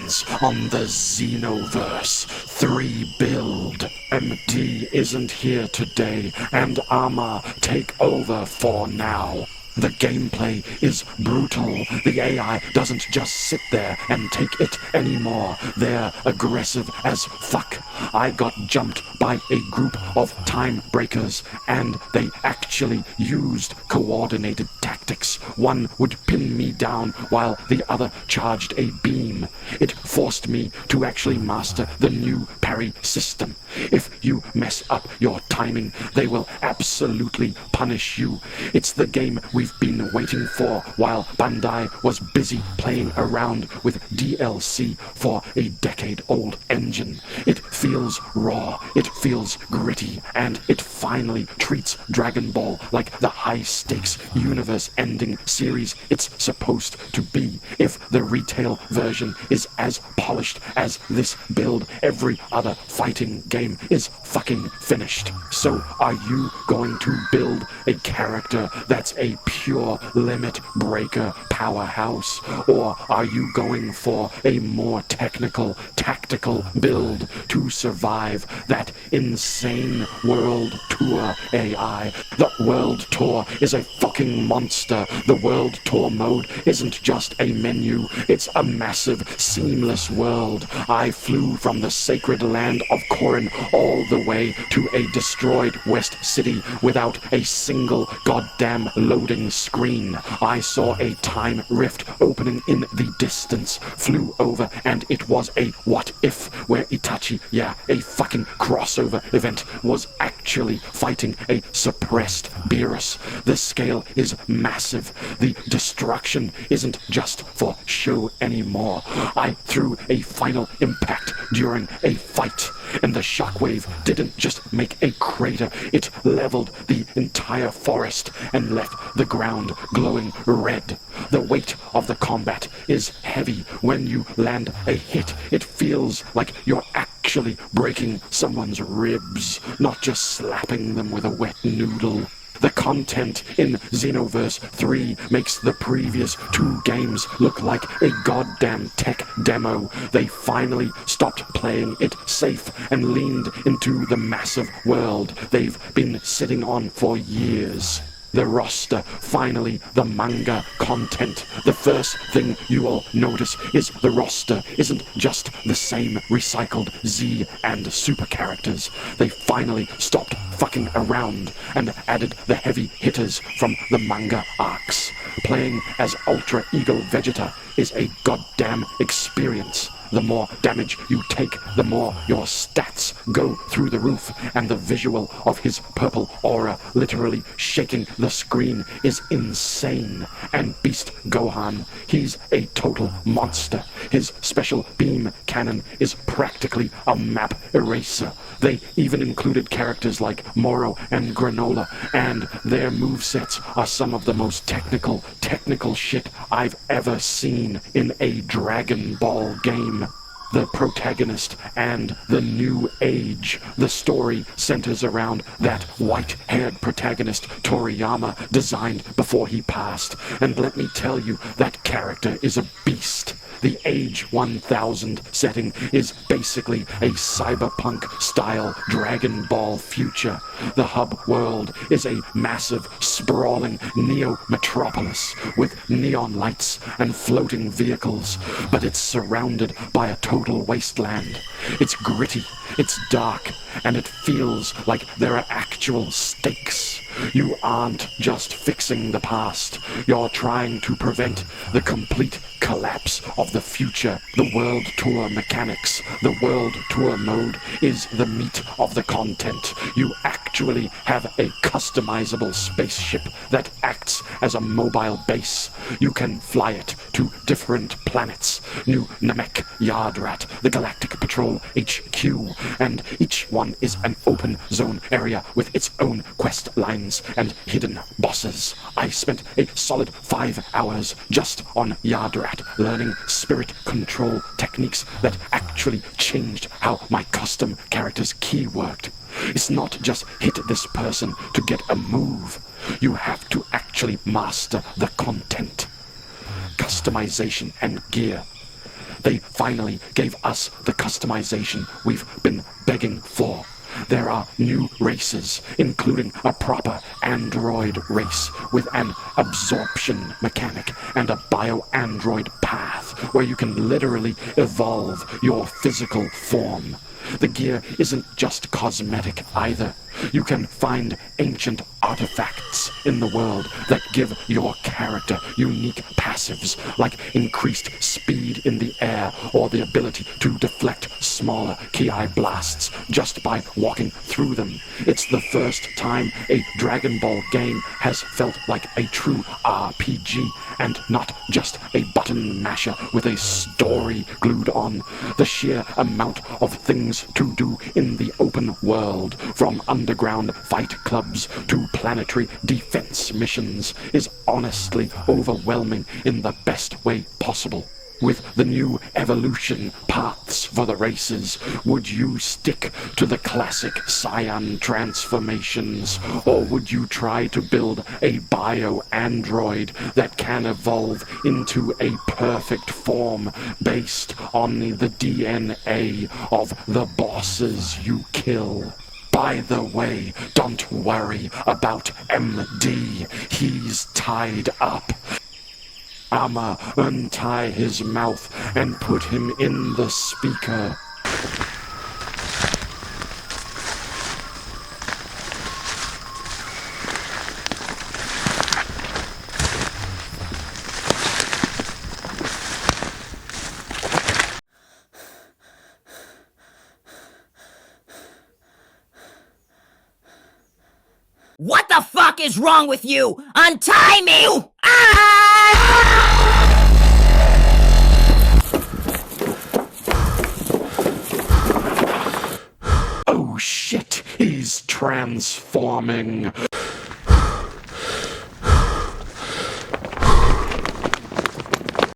begins on the Xenoverse 3 build. MD isn't here today, and I'ma take over for now. The gameplay is brutal. The AI doesn't just sit there and take it anymore. They're aggressive as fuck. I got jumped by a group of time breakers, and they actually used coordinated tactics. One would pin me down while the other charged a beam. It forced me to actually master the new parry system. If you mess up your timing, they will absolutely punish you. It's the game we've been waiting for while Bandai was busy playing around with DLC for a decade-old engine. It feels raw, it feels gritty, and it finally treats Dragon Ball like the high-stakes universe-ending series it's supposed to be. If the retail version is as polished as this build, every other fighting game is fucking finished. So are you going to build a character that's a pure limit breaker powerhouse, or are you going for a more technical, tactical build to survive that insane World Tour AI? The World Tour is a fucking monster. The World Tour mode isn't just a menu, it's a massive, seamless world. I flew from the sacred land of Corrin all the way to a destroyed West City without a single goddamn loading screen. I saw a time rift opening in the distance, flew over, and it was a what if where Itachi, a fucking crossover event, was actually fighting a suppressed Beerus. The scale is massive. The destruction isn't just for show anymore. I threw a final impact during a fight, and the shockwave didn't just make a crater, it leveled the entire forest and left the ground glowing red. The weight of the combat is heavy. When you land a hit, it feels like you're actually breaking someone's ribs, not just slapping them with a wet noodle. The content in Xenoverse 3 makes the previous 2 games look like a goddamn tech demo. They finally stopped playing it safe and leaned into the massive world they've been sitting on for years. The roster, finally the manga content. The first thing you will notice is the roster isn't just the same recycled Z and Super characters. They finally stopped fucking around and added the heavy hitters from the manga arcs. Playing as Ultra Ego Vegeta is a goddamn experience. The more damage you take, the more your stats go through the roof, and the visual of his purple aura literally shaking the screen is insane. And Beast Gohan, he's a total monster. His special beam cannon is practically a map eraser. They even included characters like Moro and Granola, and their movesets are some of the most technical shit I've ever seen in a Dragon Ball game. The protagonist and the new age. The story centers around that white-haired protagonist Toriyama designed before he passed, and let me tell you, that character is a beast. The Age 1000 setting is basically a cyberpunk-style Dragon Ball future. The hub world is a massive, sprawling neo-metropolis with neon lights and floating vehicles, but it's surrounded by a total wasteland. It's gritty, it's dark, and it feels like there are actual stakes. You aren't just fixing the past, you're trying to prevent the complete collapse of the future. The World Tour mechanics, the World Tour mode is the meat of the content. You actually have a customizable spaceship that acts as a mobile base. You can fly it to different planets, New Namek, Yardrat, the Galactic Patrol HQ, and each one is an open zone area with its own quest lines and hidden bosses. I spent a solid 5 hours just on Yardrat, learning spirit control techniques that actually changed how my custom character's ki worked. It's not just hit this person to get a move. You have to actually master the content, customization, and gear. They finally gave us the customization we've been begging for. There are new races, including a proper android race with an absorption mechanic and a bio-android path where you can literally evolve your physical form. The gear isn't just cosmetic either. You can find ancient artifacts in the world that give your character unique passives like increased speed in the air or the ability to deflect smaller ki blasts just by walking through them. It's the first time a Dragon Ball game has felt like a true RPG and not just a button masher with a story glued on. The sheer amount of things to do in the open world, from underground fight clubs to planetary defense missions, is honestly overwhelming in the best way possible. With the new evolution paths for the races, would you stick to the classic Saiyan transformations, or would you try to build a bio-android that can evolve into a perfect form based on the DNA of the bosses you kill? By the way, don't worry about MD. He's tied up. I'ma untie his mouth and put him in the speaker. What the fuck is wrong with you? Untie me! Ah! Oh shit, he's transforming.